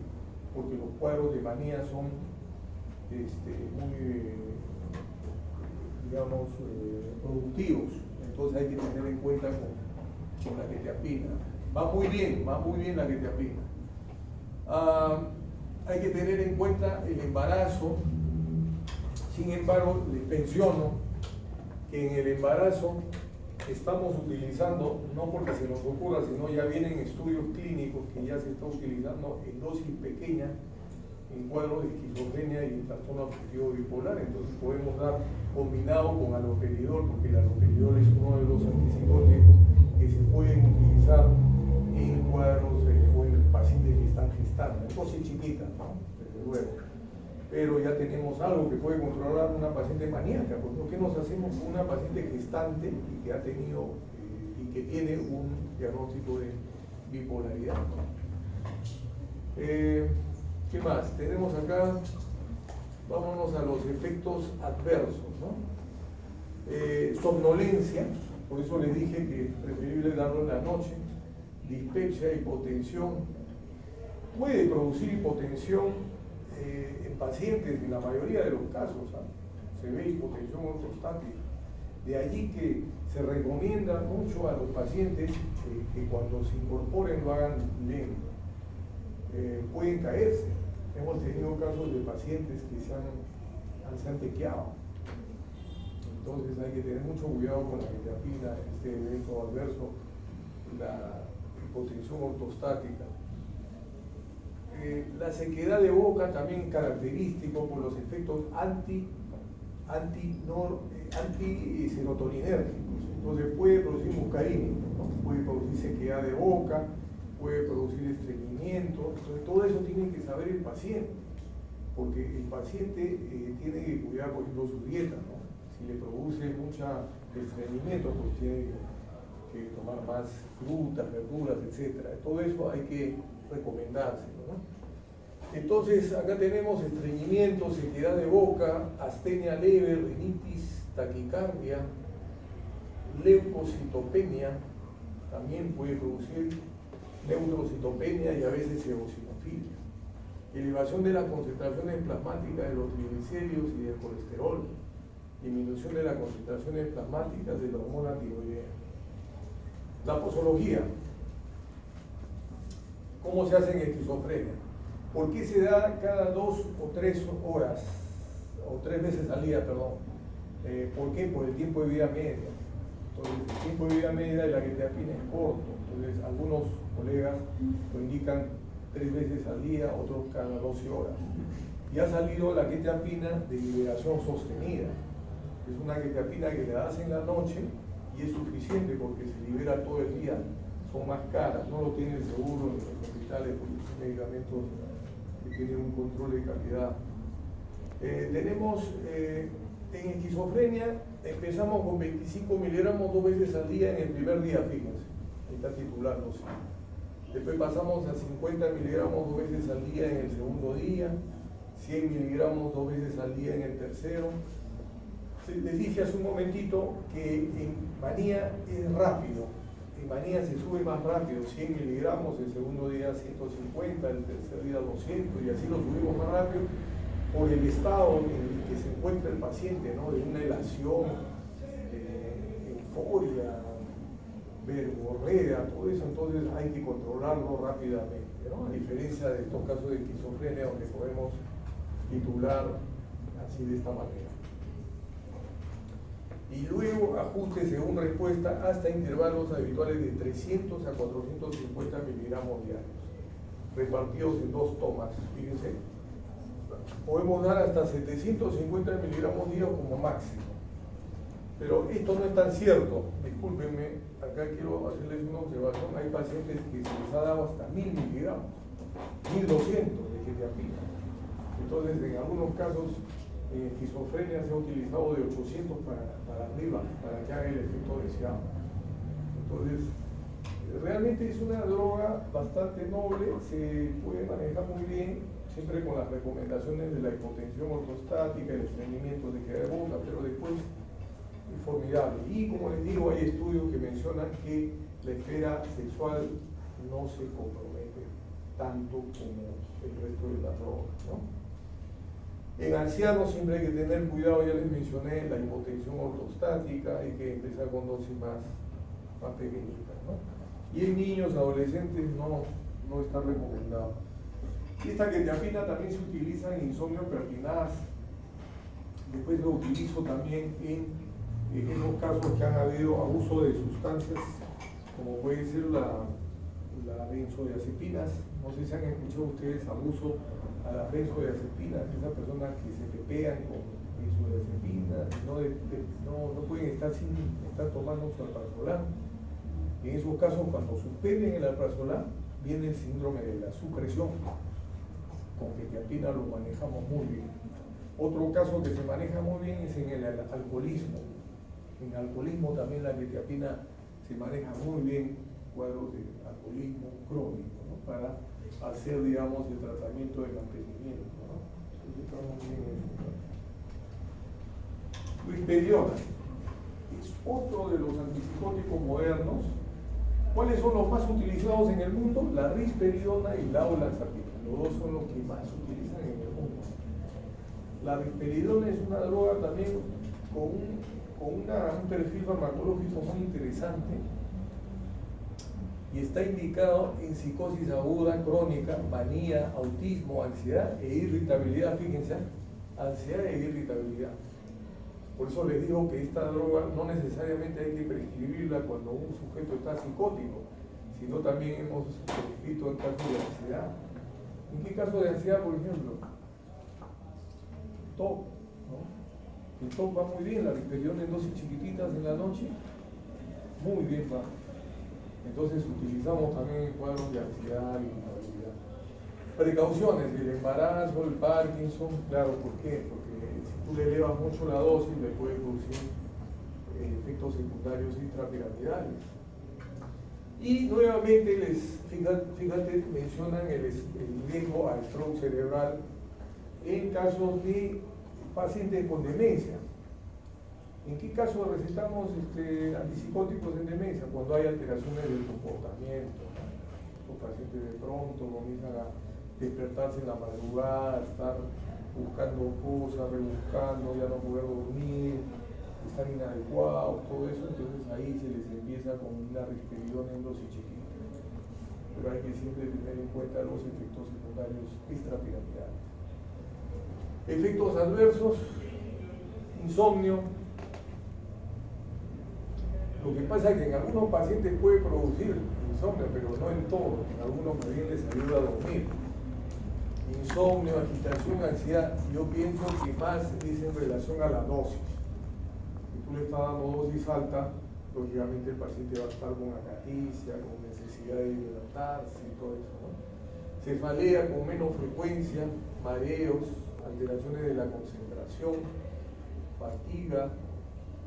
porque los cuadros de manía son muy, digamos, productivos. Entonces hay que tener en cuenta con la quetiapina. Va muy bien la quetiapina. Hay que tener en cuenta el embarazo. Sin embargo, les menciono que en el embarazo estamos utilizando, no porque se nos ocurra, sino ya vienen estudios clínicos que ya se está utilizando en dosis pequeñas en cuadros de esquizofrenia y trastorno afectivo bipolar. Entonces podemos dar combinado con aloperidol, porque el aloperidol es uno de los antipsicóticos que se pueden utilizar en cuadros o en pacientes que están gestando, en dosis chiquitas, ¿no? Desde luego. Pero ya tenemos algo que puede controlar una paciente maníaca. ¿Por qué nos hacemos con una paciente gestante y que ha tenido y que tiene un diagnóstico de bipolaridad? ¿Qué más? Tenemos acá, vámonos a los efectos adversos, ¿no? Somnolencia, por eso les dije que es preferible darlo en la noche. Dispepsia, hipotensión. Puede producir hipotensión en pacientes, en la mayoría de los casos, se ve hipotensión ortostática. De allí que se recomienda mucho a los pacientes que cuando se incorporen lo hagan lento. Pueden caerse. Hemos tenido casos de pacientes que se han tequeado. Entonces hay que tener mucho cuidado con la quetiapina, este evento adverso, la hipotensión ortostática. La sequedad de boca también característico por los efectos anti-serotoninérgicos. Entonces puede producir muscarínico, ¿no? Puede producir sequedad de boca, puede producir estreñimiento. Entonces todo eso tiene que saber el paciente, porque el paciente tiene que cuidar, por ejemplo, su dieta, ¿no? Si le produce mucho estreñimiento, pues tiene que tomar más frutas, verduras, etc. Todo eso hay que recomendárselo, ¿no? Entonces acá tenemos estreñimiento, sequedad de boca, astenia leve, rinitis, taquicardia, leucocitopenia, también puede producir neurocitopenia y a veces eosinofilia. Elevación de las concentraciones plasmáticas de los triglicéridos y del colesterol, disminución de las concentraciones plasmáticas de la hormona tiroidea. La posología. ¿Cómo se hace en esquizofrenia? ¿Por qué se da cada 2 o 3 horas, o 3 veces al día, perdón? ¿Por qué? Por el tiempo de vida media. Entonces, el tiempo de vida media de la quetiapina es corto. Entonces, algunos colegas lo indican 3 veces al día, otros cada 12 horas. Y ha salido la quetiapina de liberación sostenida. Es una quetiapina que le das en la noche y es suficiente porque se libera todo el día. Son más caras, no lo tiene el seguro en los hospitales porque son medicamentos que tienen un control de calidad. Tenemos en esquizofrenia, empezamos con 25 miligramos 2 veces al día en el primer día, fíjense, está titulándose. Después pasamos a 50 miligramos 2 veces al día en el segundo día, 100 miligramos 2 veces al día en el tercero. Les dije hace un momentito que en manía es rápido. En manía se sube más rápido, 100 miligramos, el segundo día 150, el tercer día 200 y así lo subimos más rápido por el estado en el que se encuentra el paciente, ¿no? De una elación, euforia, verborrea, todo eso. Entonces hay que controlarlo rápidamente, ¿no? A diferencia de estos casos de esquizofrenia donde podemos titular así de esta manera. Y luego ajuste según respuesta hasta intervalos habituales de 300 a 450 miligramos diarios, repartidos en 2 tomas. Fíjense, podemos dar hasta 750 miligramos diarios como máximo. Pero esto no es tan cierto, discúlpenme, acá quiero hacerles una observación, hay pacientes que se les ha dado hasta 1000 miligramos, 1200 de quetiapina. Entonces, en algunos casos, en esquizofrenia se ha utilizado de 800 para arriba, para que haga el efecto deseado. Entonces, realmente es una droga bastante noble, se puede manejar muy bien, siempre con las recomendaciones de la hipotensión ortostática, el estreñimiento de queda de boca, pero después es formidable. Y como les digo, hay estudios que mencionan que la esfera sexual no se compromete tanto como el resto de las drogas, ¿no? En ancianos siempre hay que tener cuidado, ya les mencioné la hipotensión ortostática, hay que empezar con dosis más pequeñitas, ¿no? Y en niños, adolescentes no está recomendado. Esta quetiapina también se utiliza en insomnio pertinaz. Después lo utilizo también en esos casos que han habido abuso de sustancias, como puede ser la benzodiazepinas. No sé si han escuchado ustedes abuso a las benzodiazepinas, esas personas que se pepean con benzodiazepinas, no pueden estar sin estar tomando su alprazolam. En esos casos, cuando suspenden el alprazolam, viene el síndrome de la supresión. Con quetiapina lo manejamos muy bien. Otro caso que se maneja muy bien es en el alcoholismo. En alcoholismo también la quetiapina se maneja muy bien, cuadros de alcoholismo crónico, ¿no? Para hacer, digamos, el tratamiento de mantenimiento, ¿no? Entonces, estamos bien en eso. Risperidona es otro de los antipsicóticos modernos. ¿Cuáles son los más utilizados en el mundo? La risperidona y la olanzapina. Los dos son los que más se utilizan en el mundo. La risperidona es una droga también con un perfil farmacológico muy interesante y está indicado en psicosis aguda, crónica, manía, autismo, ansiedad e irritabilidad. Fíjense, ansiedad e irritabilidad. Por eso les digo que esta droga no necesariamente hay que prescribirla cuando un sujeto está psicótico, sino también hemos prescrito en casos de ansiedad. ¿En qué caso de ansiedad, por ejemplo? TOC, ¿no? El TOC va muy bien, la risperidona en dosis chiquititas en la noche, muy bien va. Entonces utilizamos también en cuadros de ansiedad y irritabilidad. Precauciones, el embarazo, el Parkinson, claro, ¿por qué? Porque si tú le elevas mucho la dosis, le puede producir efectos secundarios intrapiramidales. Y nuevamente fíjate, mencionan el riesgo a stroke cerebral en casos de pacientes con demencia. ¿En qué caso recetamos antipsicóticos en demencia? Cuando hay alteraciones del comportamiento, ¿no? Los pacientes de pronto comienzan a despertarse en la madrugada, estar buscando cosas, rebuscando, ya no poder dormir, están inadecuados, todo eso. Entonces ahí se les empieza con una risperidona en dosis chiquita. Pero hay que siempre tener en cuenta los efectos secundarios extrapiramidales. Efectos adversos, insomnio. Lo que pasa es que en algunos pacientes puede producir insomnio, pero no en todos. En algunos más bien les ayuda a dormir. Insomnio, agitación, ansiedad. Yo pienso que más es en relación a la dosis. Si tú le estás dando dosis alta, lógicamente el paciente va a estar con acaticia, con necesidad de hidratarse y todo eso, ¿no? Cefalea con menos frecuencia, mareos, alteraciones de la concentración, fatiga,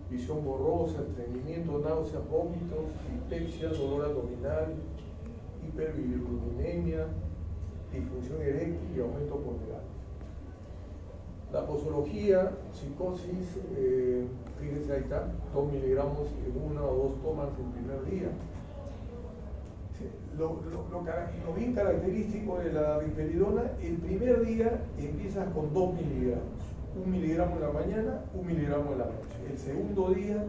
visión borrosa, estreñimiento, náuseas, vómitos, dispepsia, dolor abdominal, hiperbilirubinemia, disfunción eréctil y aumento ponderal. La posología, psicosis, fíjense ahí está, 2 miligramos en 1 o 2 tomas el primer día. Lo bien característico de la risperidona, el primer día empiezas con 2 miligramos, 1 miligramo en la mañana, 1 miligramo en la noche. El segundo día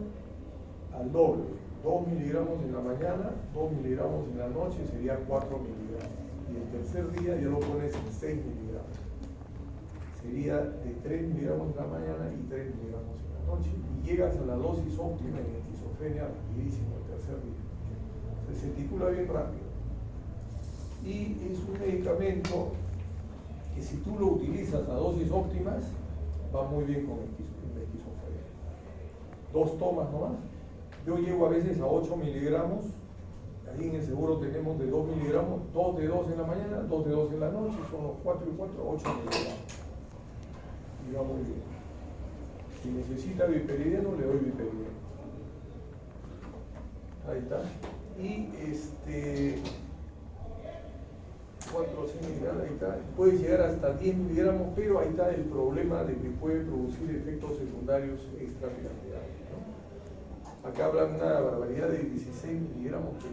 al doble, 2 miligramos en la mañana, 2 miligramos en la noche, sería 4 miligramos. Y el tercer día ya lo pones en 6 miligramos. Sería de 3 miligramos en la mañana y 3 miligramos en la noche. Y llegas a la dosis óptima en esquizofrenia rapidísimo el tercer día. Se titula bien rápido. Y es un medicamento que si tú lo utilizas a dosis óptimas, va muy bien con la esquizofrenia. 2 tomas nomás. Yo llego a veces a 8 miligramos. Ahí en el seguro tenemos de 2 miligramos, 2 de 2 en la mañana, 2 de 2 en la noche, son los 4 y 4, 8 miligramos. Y va muy bien. Si necesita biperidiano, le doy biperidiano. Ahí está. Y 4 o 6 miligramos, ahí está. Puede llegar hasta 10 miligramos, pero ahí está el problema de que puede producir efectos secundarios extrapiramidales, ¿no? Acá hablan una barbaridad de 16 miligramos, que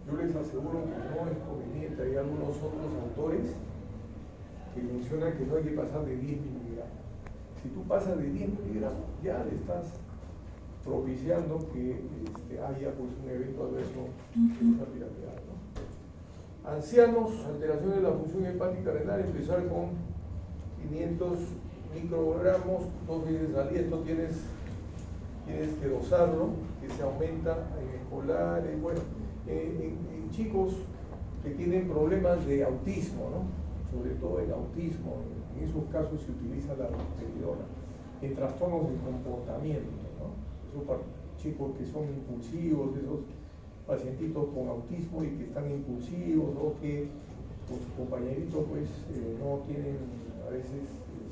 yo les aseguro que no es conveniente. Hay algunos otros autores que mencionan que no hay que pasar de 10 miligramos. Si tú pasas de 10 miligramos, ya le estás propiciando que haya pues, un evento adverso extrapiramidal, ¿no? Ancianos, alteraciones de la función hepática renal, empezar con 500 microgramos 2 veces al día. Esto tienes que dosarlo, que se aumenta en escolares, bueno, en chicos que tienen problemas de autismo, ¿no? Sobre todo en autismo, en esos casos se utiliza la risperidona. En trastornos de comportamiento, ¿no? Esos chicos que son impulsivos, esos pacientitos con autismo y que están impulsivos o que con su compañerito pues no tienen a veces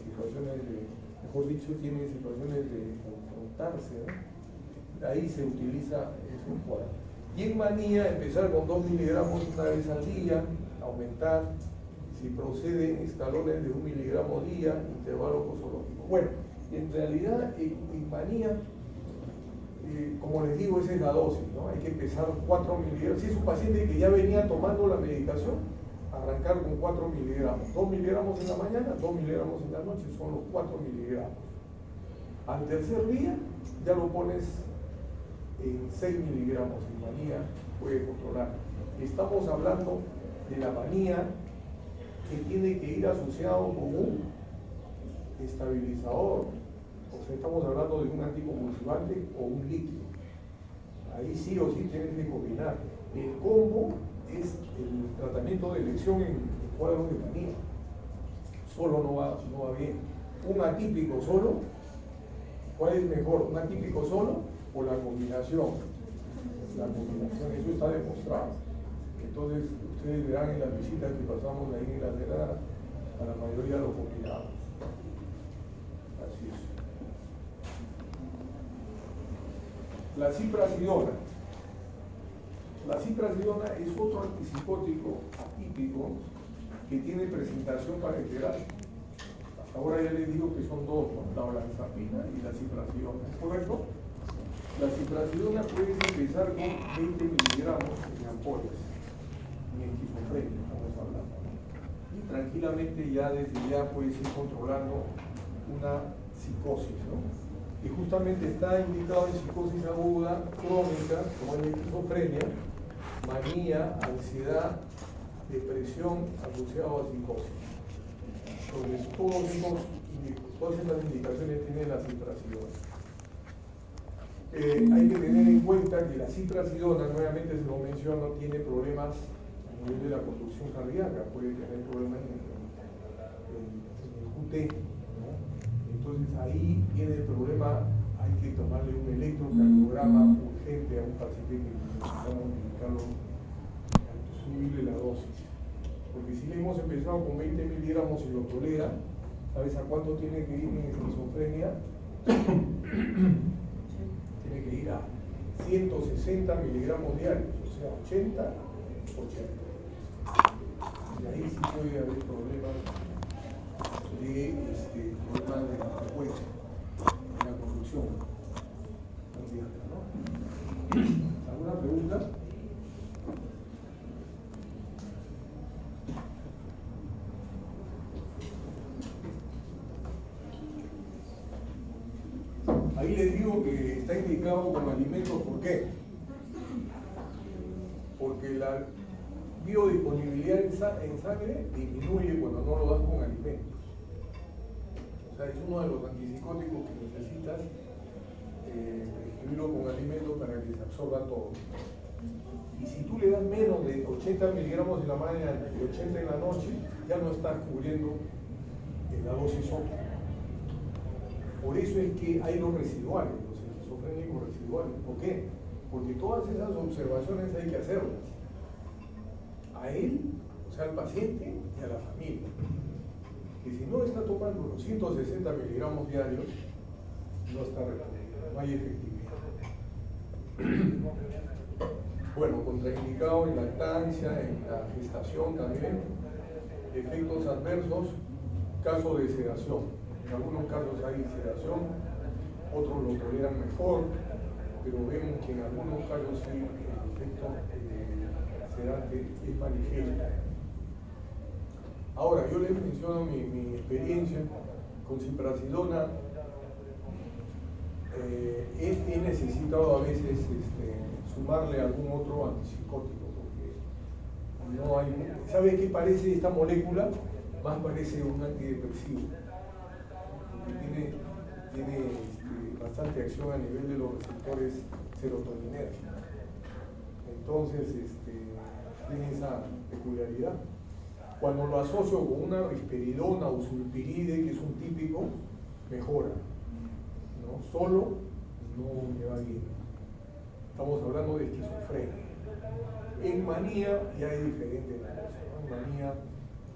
situaciones de, mejor dicho, tienen situaciones de confrontarse, ¿no? Ahí se utiliza ese cuadro. Y en manía, empezar con 2 miligramos una vez al día, aumentar, si procede, escalones de 1 miligramo al día, intervalo posológico. Bueno, en realidad en manía, como les digo, esa es la dosis, ¿no? Hay que empezar 4 miligramos. Si es un paciente que ya venía tomando la medicación, arrancar con 4 miligramos. 2 miligramos en la mañana, 2 miligramos en la noche, son los 4 miligramos. Al tercer día ya lo pones en 6 miligramos. En manía puede controlar. Estamos hablando de la manía que tiene que ir asociado con un estabilizador. O sea, estamos hablando de un anticonvulsivante o un líquido. Ahí sí o sí tienes que combinar. El combo es el tratamiento de elección en cuadros de manía. Solo no va bien. Un atípico solo, ¿cuál es mejor? ¿Un atípico solo o la combinación? La combinación, eso está demostrado. Entonces, ustedes verán en las visitas que pasamos ahí en la Herrera, a la mayoría lo combinamos. Así es. La ciprasidona. La ciprasidona es otro antipsicótico atípico que tiene presentación parenteral. Hasta ahora ya les digo que son 2, ¿no? La olanzapina y la ciprasidona. ¿Es correcto? La ciprasidona puede empezar con 20 miligramos en ampollas, en esquizofrenia, estamos hablando. Y tranquilamente ya desde ya puedes ir controlando una psicosis, ¿no? Y justamente está indicado en psicosis aguda, crónica, como en la esquizofrenia, manía, ansiedad, depresión asociado a psicosis. Entonces, todas estas indicaciones tienen la ciprasidona. Hay que tener en cuenta que la ciprasidona, nuevamente se lo menciono, tiene problemas a nivel de la conducción cardíaca, puede tener problemas en el QT, ¿no? Entonces ahí viene el problema, hay que tomarle un electrocardiograma urgente a un paciente que necesitamos indicarlo, subirle la dosis. Porque si le hemos empezado con 20 miligramos y lo tolera, ¿sabes a cuánto tiene que ir en esquizofrenia? Tiene que ir a 160 miligramos diarios, o sea, 80. Y ahí sí puede haber problemas de la frecuencia, de la conducción cardíaca, ¿no? ¿Alguna pregunta? Ahí les digo que está indicado como alimento, ¿por qué? Porque la biodisponibilidad en sangre disminuye cuando no lo das con alimentos. O sea, es uno de los antipsicóticos que necesitas prescribirlo con alimentos para que se absorba todo. Y si tú le das menos de 80 miligramos en la mañana y 80 en la noche, ya no estás cubriendo la dosis óptima. Por eso es que hay los residuales, los esquizofrénicos residuales. ¿Por qué? Porque todas esas observaciones hay que hacerlas a él, o sea, al paciente y a la familia. Que si no está tomando los 160 miligramos diarios, no está respondiendo, no hay efectividad. Bueno, contraindicado en lactancia, en la gestación también, efectos adversos, caso de sedación. En algunos casos hay sedación, otros lo toleran mejor, pero vemos que en algunos casos sí el efecto sedante es manifiesto. Ahora, yo les menciono mi experiencia con ciprasidona. He necesitado a veces sumarle algún otro antipsicótico, porque no hay. ¿Sabe qué parece esta molécula? Más parece un antidepresivo, porque tiene bastante acción a nivel de los receptores serotoninérgicos. Entonces, tiene esa peculiaridad. Cuando lo asocio con una risperidona o sulpiride, que es un típico, mejora. ¿No? Solo no me va bien. Estamos hablando de esquizofrenia. En manía ya hay diferentes cosas, ¿no? En manía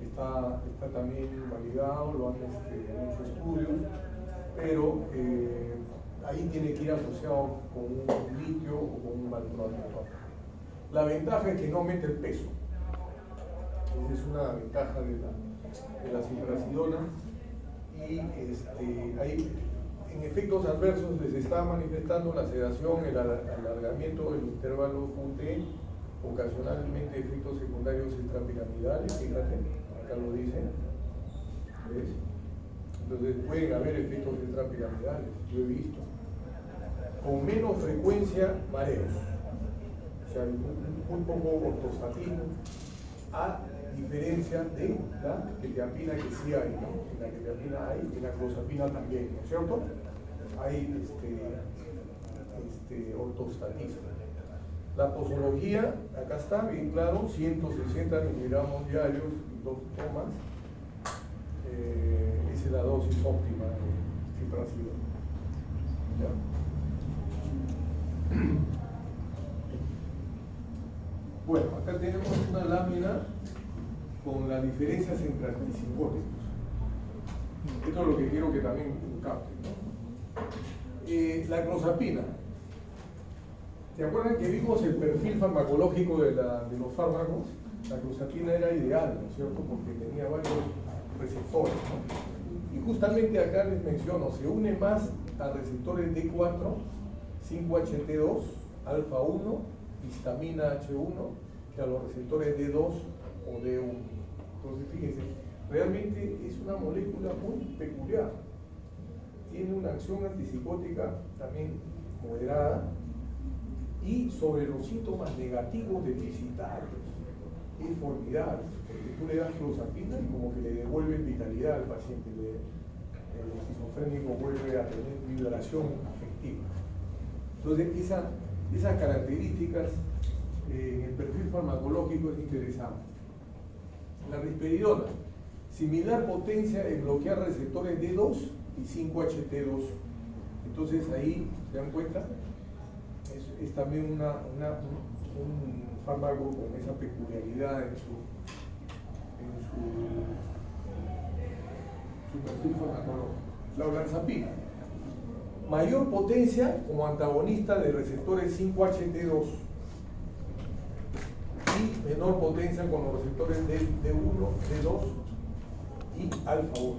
está también validado, lo han hecho estudios, pero ahí tiene que ir asociado con un litio o con un valproato. La ventaja es que no aumenta el peso. Esa es una ventaja de la ciprasidona. Y ahí, en efectos adversos les está manifestando la sedación, el alargamiento del intervalo QT, ocasionalmente efectos secundarios extrapiramidales, fíjate, acá lo dicen, ¿ves? Entonces pueden haber efectos extrapiramidales, yo he visto. Con menos frecuencia, mareos, o sea, muy poco ortostatismo, a diferencia de la quetiapina que sí hay, ¿no? En la quetiapina hay, en la clozapina también, ¿no es cierto? Hay ortostatismo. La posología, acá está, bien claro, 160 miligramos diarios y 2 tomas. Esa es la dosis óptima de ciprasidona. Bueno, acá tenemos una lámina con las diferencias entre antipsicóticos. Esto es lo que quiero que también capten, ¿no? La clozapina. ¿Se acuerdan que vimos el perfil farmacológico de los fármacos? La clozapina era ideal, ¿no es cierto? Porque tenía varios receptores, ¿no? Y justamente acá les menciono, se une más a receptores D4, 5-HT2, alfa 1, histamina H1, que a los receptores D2 o D1. Entonces, fíjense, realmente es una molécula muy peculiar. Tiene una acción antipsicótica también moderada y sobre los síntomas negativos deficitarios es formidable, porque tú le das clozapina y como que le devuelven vitalidad al paciente, el esquizofrénico vuelve a tener vibración afectiva. Entonces, esas características en el perfil farmacológico es interesante. La risperidona, similar potencia en bloquear receptores D2 y 5-HT2. Entonces ahí, ¿se dan cuenta? Es también un fármaco con esa peculiaridad en su perfil farmacológico. La olanzapina, mayor potencia como antagonista de receptores 5-HT2 y menor potencia con los receptores D1, D2 y alfa 1.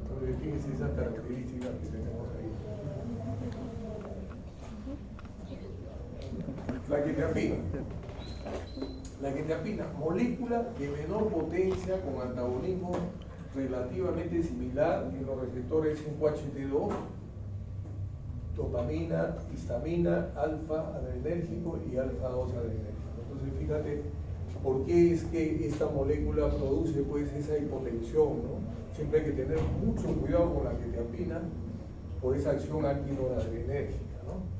Entonces, fíjense esas características que tenemos ahí. La quetiapina, molécula de menor potencia con antagonismo relativamente similar en los receptores 5-HT2, dopamina, histamina, alfa adrenérgico y alfa 2 adrenérgico. Entonces, fíjate por qué es que esta molécula produce pues esa hipotensión, ¿no? Siempre hay que tener mucho cuidado con la quetiapina por esa acción antinoradrenérgica, ¿no?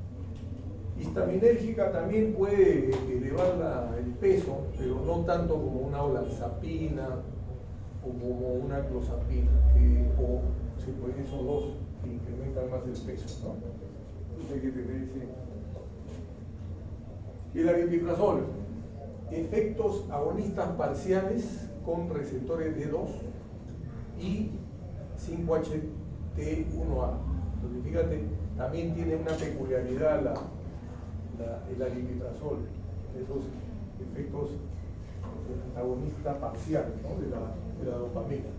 Histaminérgica también puede elevar el peso, pero no tanto como una olanzapina o como una clozapina, o sí, pues esos dos que incrementan más el peso, ¿no? Hay que tener ese. El aripiprazol, efectos agonistas parciales con receptores D2 y 5-HT1A. Entonces, fíjate, también tiene una peculiaridad el aripiprazol, esos efectos agonistas parciales, ¿no? de la dopamina.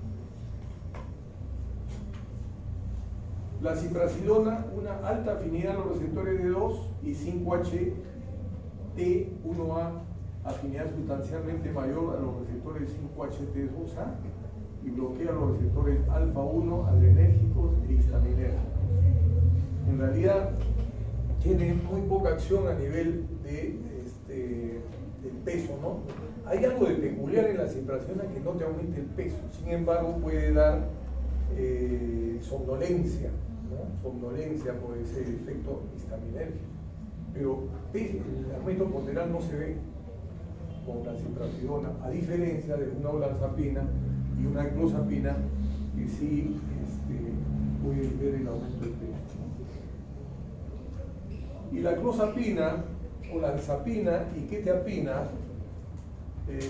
La ciprasidona, una alta afinidad a los receptores D2 y 5-HT1A, afinidad sustancialmente mayor a los receptores 5-HT2A y bloquea los receptores alfa-1, adrenérgicos e histaminérgicos. En realidad tiene muy poca acción a nivel del peso, ¿no? Hay algo de peculiar en la ciprasidona que no te aumenta el peso, sin embargo puede dar somnolencia, ¿no? Somnolencia por ese efecto histaminérgico, pero el aumento ponderal no se ve con la ciprasidona, a diferencia de una olanzapina y una clozapina que sí pueden ver el aumento del peso. Y la clozapina, olanzapina y quetiapina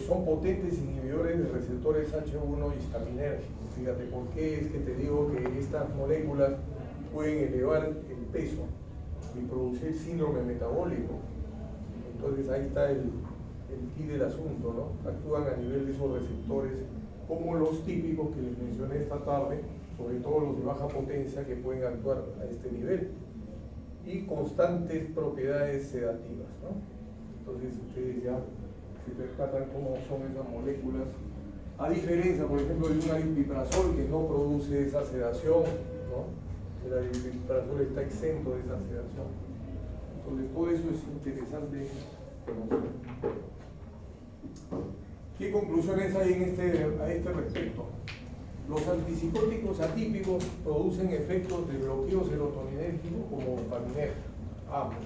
son potentes inhibidores de receptores H1 histaminérgicos. Fíjate por qué es que te digo que estas moléculas pueden elevar el peso y producir síndrome metabólico. Entonces ahí está el key del asunto, ¿no? Actúan a nivel de esos receptores como los típicos que les mencioné esta tarde, sobre todo los de baja potencia que pueden actuar a este nivel, y constantes propiedades sedativas, ¿no? Entonces ustedes ya se percatan cómo son esas moléculas, a diferencia, por ejemplo, de un aripiprazol que no produce esa sedación, ¿no? El aripiprazol está exento de esa sedación. Entonces todo eso es interesante conocer. ¿Qué conclusiones hay a este respecto? Los antipsicóticos atípicos producen efectos de bloqueo serotoninérgico como dopaminérgico, ambos.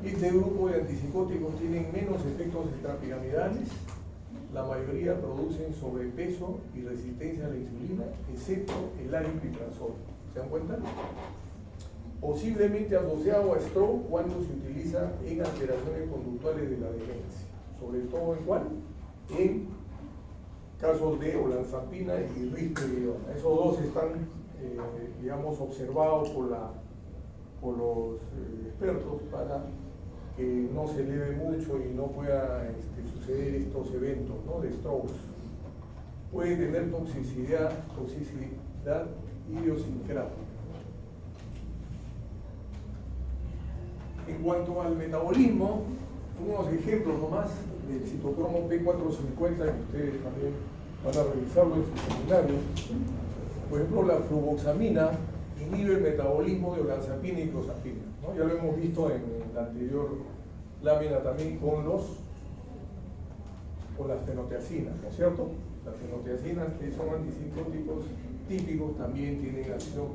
Este grupo de antipsicóticos tienen menos efectos extrapiramidales, la mayoría producen sobrepeso y resistencia a la insulina, excepto el aripiprazol. ¿Se dan cuenta? Posiblemente asociado a stroke cuando se utiliza en alteraciones conductuales de la demencia. ¿Sobre todo en cuál? En casos de olanzapina y risperidona. Esos dos están, digamos, observados por los expertos para que no se eleve mucho y no pueda suceder estos eventos, ¿no? De strokes. Puede tener toxicidad idiosincrática. En cuanto al metabolismo, unos ejemplos nomás del citocromo P450 que ustedes también van a revisarlo en su seminario. Por ejemplo, la fluvoxamina inhibe el metabolismo de olanzapina y clozapina, ¿no? Ya lo hemos visto en la anterior lámina también con las fenotiacinas, ¿no es cierto? Las fenotiacinas, que son antipsicóticos típicos, también tienen acción,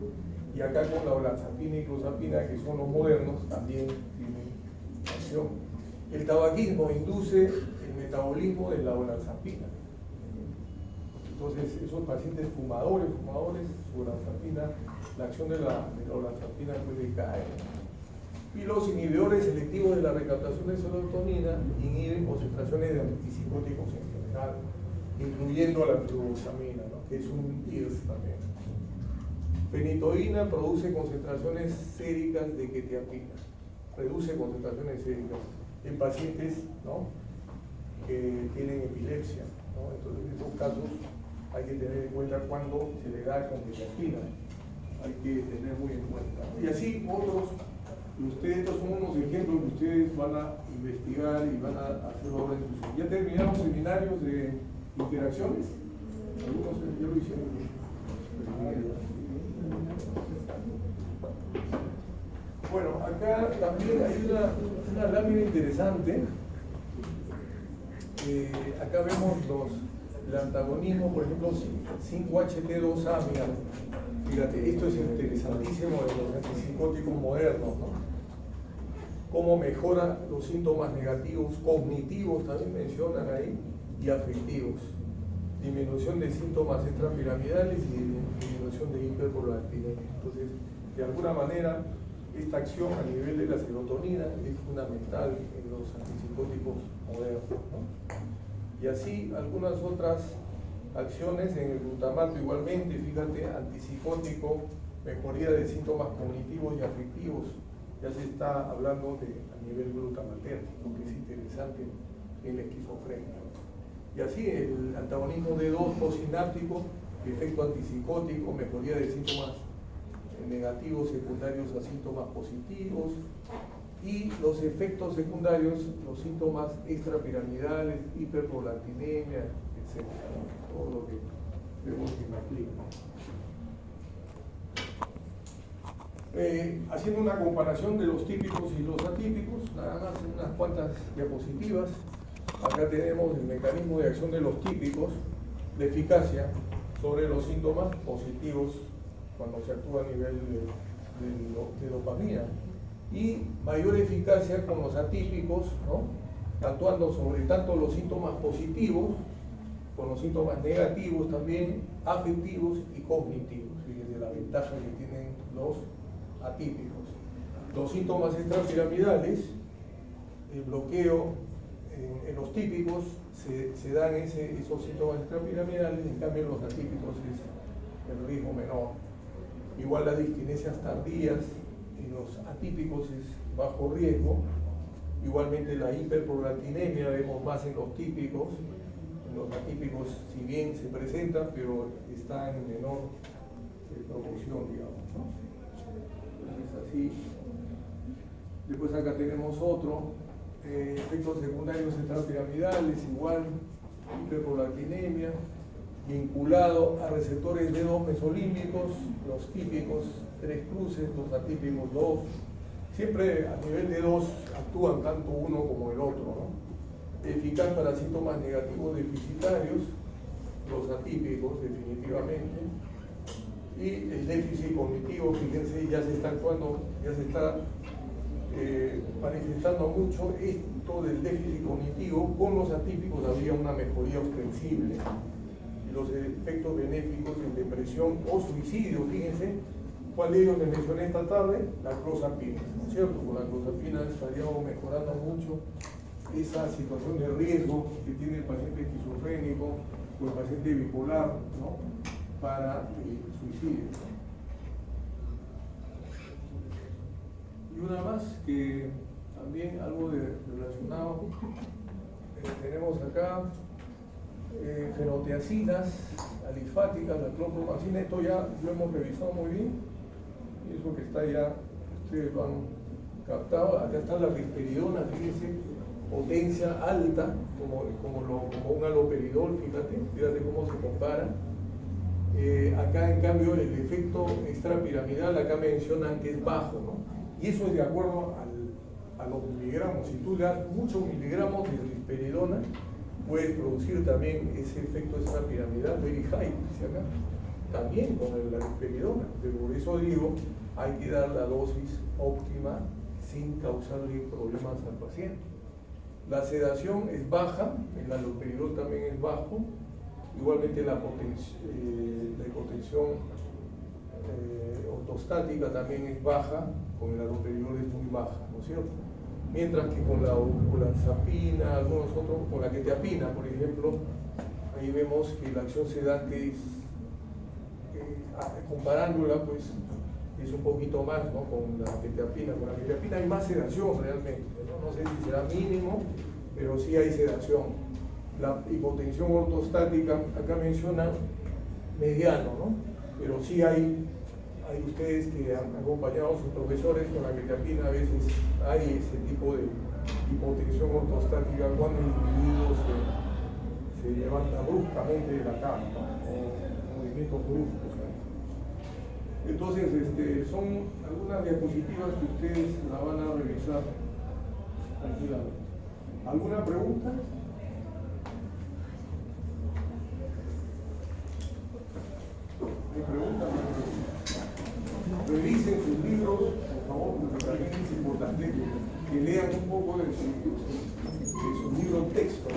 y acá con la olanzapina y clozapina, que son los modernos, también tienen acción. El tabaquismo induce el metabolismo de la olanzapina. Entonces, esos pacientes fumadores, su olanzapina, la acción de la olanzapina puede caer. Y los inhibidores selectivos de la recaptación de serotonina inhiben concentraciones de antipsicóticos en general, incluyendo la fluvoxamina, ¿no? Que es un IRS también. Fenitoína produce concentraciones séricas de quetiapina, reduce concentraciones séricas en pacientes, ¿no? Que tienen epilepsia, ¿no? Entonces, en esos casos hay que tener en cuenta cuando se le da con quetiapina, hay que tener muy en cuenta. Y así otros, estos son unos ejemplos que ustedes van a investigar y van a hacer ahora en sus. ¿Ya terminaron seminarios de interacciones? Algunos ya lo hicieron. Bueno, acá también hay una lámina interesante. Acá vemos el antagonismo, por ejemplo, 5-HT2A. Mira, fíjate, esto es interesantísimo de los antipsicóticos modernos, ¿no? Cómo mejora los síntomas negativos, cognitivos también mencionan ahí, y afectivos. Disminución de síntomas extrapiramidales y disminución de hiperprolactinemia. Entonces, de alguna manera, esta acción a nivel de la serotonina es fundamental en los antipsicóticos modernos, ¿no? Y así algunas otras acciones en el glutamato igualmente, fíjate, antipsicótico, mejoría de síntomas cognitivos y afectivos, ya se está hablando a nivel glutamatérgico, que es interesante en la esquizofrenia. Y así el antagonismo D2 postsináptico, efecto antipsicótico, mejoría de síntomas negativos secundarios a síntomas positivos, y los efectos secundarios, los síntomas extrapiramidales, hiperprolactinemia, etc. Todo lo que vemos en la clínica. Haciendo una comparación de los típicos y los atípicos, nada más unas cuantas diapositivas. Acá tenemos el mecanismo de acción de los típicos, de eficacia sobre los síntomas positivos cuando se actúa a nivel de dopamina, y mayor eficacia con los atípicos, ¿no? Actuando sobre tanto los síntomas positivos, con los síntomas negativos también, afectivos y cognitivos. Fíjense la ventaja que tienen los atípicos. Los síntomas extrapiramidales, el bloqueo en los típicos se dan esos síntomas extrapiramidales, en cambio en los atípicos es el riesgo menor. Igual las disquinesias tardías en los atípicos es bajo riesgo. Igualmente la hiperprolactinemia vemos más en los típicos. En los atípicos, si bien se presenta, pero está en menor proporción, digamos, ¿no? Entonces así. Después acá tenemos otro, efectos secundarios extrapiramidales, igual, hiperprolactinemia, vinculado a receptores D2 mesolímbicos, los típicos 3 cruces, los atípicos 2. Siempre a nivel de 2 actúan tanto uno como el otro, ¿no? Eficaz para síntomas negativos deficitarios, los atípicos definitivamente. Y el déficit cognitivo, fíjense, ya se está actuando, ya se está manifestando mucho esto del déficit cognitivo. Con los atípicos habría una mejoría ostensible. Y los efectos benéficos en depresión o suicidio, fíjense, ¿cuál de ellos les mencioné esta tarde? La clozapina, ¿no es cierto? Con la clozapina estaríamos mejorando mucho esa situación de riesgo que tiene el paciente esquizofrénico o el paciente bipolar, ¿no? Para el suicidio. Y una más que también algo relacionado, tenemos acá fenotiacinas alifáticas, la clorpromazina. Esto ya lo hemos revisado muy bien, y eso que está ya, ustedes lo han captado. Acá está la risperidona, fíjense, potencia alta, como un haloperidol, fíjate cómo se compara. Acá en cambio el efecto extrapiramidal, acá mencionan que es bajo, ¿no? Y eso es de acuerdo a los miligramos. Si tú le das muchos miligramos de risperidona, puedes producir también ese efecto extrapiramidal, very high, dice acá, también con la risperidona. Pero por eso digo, hay que dar la dosis óptima sin causarle problemas al paciente. La sedación es baja, el haloperidol también es bajo. Igualmente la hipotensión ortostática también es baja, con el haloperidol es muy baja, ¿no es cierto? Mientras que con la olanzapina, algunos otros, con la quetiapina, por ejemplo, ahí vemos que la acción sedante es, comparándola, pues es un poquito más, ¿no? Con la quetiapina. Con la quetiapina hay más sedación realmente, ¿no? No sé si será mínimo, pero sí hay sedación. La hipotensión ortostática, acá menciona mediano, ¿no? Pero sí hay ustedes que han acompañado a sus profesores con la quetiapina, a veces hay ese tipo de hipotensión ortostática cuando el individuo se levanta bruscamente de la cama, ¿no? O movimientos bruscos, ¿no? Entonces, son algunas diapositivas que ustedes la van a revisar tranquilamente. ¿Alguna pregunta? ¿Me preguntan? Revisen sus libros, por favor, porque también es importante que lean un poco de sus libros texto,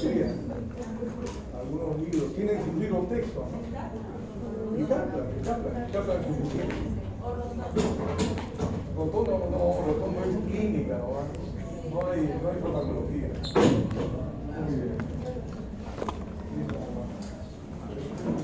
de algunos libros. ¿Tienen sus libros texto? ¿No? En Kaplan es suficiente. Rotondo es clínica, no hay farmacología. Muy bien.